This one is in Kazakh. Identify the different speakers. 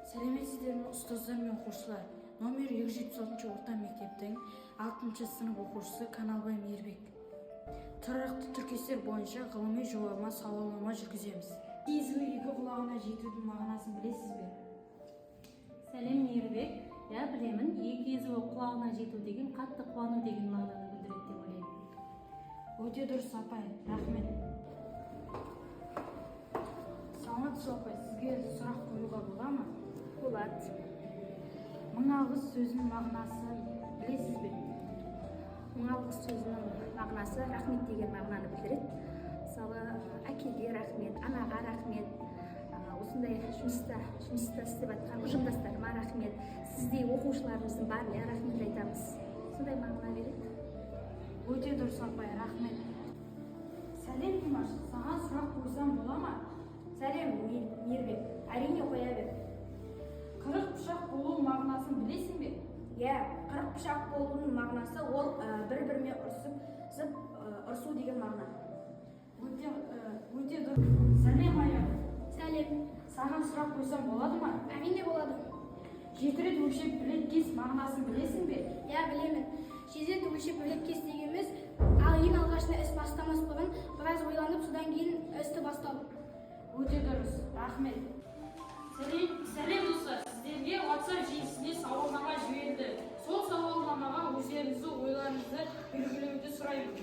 Speaker 1: Сәлеметсіздер ме ұстаздар мен оқушылар. Номер 236 орта мектептің 6 сынып оқушысы Каналбай Мейірбек. Тұрақты тіркестер бойынша ғылыми жолама сауалнама жүргіземіз. Езу екі құлағына жетудің мағынасын білесіз бе?
Speaker 2: Сәлем Мейірбек. Я білемін, екі езуі құлағына жету деген қатты қуану деген мағынаны білдіреді деп ойлаймын.
Speaker 1: Өте дұрыс апай, рахмет. Саламатсыз апай, сізге сұрақ қоюға бола ма?
Speaker 2: Болады.
Speaker 1: Мың алғыс сөзінің мағынасын білесіз бе?
Speaker 2: Мың алғыс сөзінің мағынасы рахмет деген мағынаны білдіреді. Мысалы, әкеге рахмет, анаға рахмет, осындай жұмыста істеп жатқан ұжымдастарыма рахмет, сіздей оқушыларымыздың бәріне рахмет айтамыз. Сондай мағына береді.
Speaker 1: Өте дұрыс апай, рахмет. Сәлем Димаш, саған сұрақ қойсам бола ма?
Speaker 3: Сәлем Мейірбек, әрине қоя бер.
Speaker 1: Қырық пышақ болу мағынасын білесің бе?
Speaker 3: Иә, қырық пышақ болудың мағынасы ол бір-біріне ұрсу деген мағына.
Speaker 1: Өте дұрыс. Сәлем Ая.
Speaker 3: Сәлем.
Speaker 1: Саған сұрақ қойсам болады ма?
Speaker 3: Әрине болады.
Speaker 1: 7 рет өлшеп білет кес мағынасын білесің бе?
Speaker 3: Иә, білемін. 7 рет өлшеп білет кес дегеніміз, ал ең алғашында іс бастамас бұрын біраз ойланып, содан кейін істі бастау.
Speaker 1: Өте дұрыс. Рахмет.
Speaker 4: Сәлем достар, сіздерге WhatsApp желісіне сауалнама жіберді. Сол сауалнамаға өздеріңіздің ойларыңызды белгілеуді сұраймын.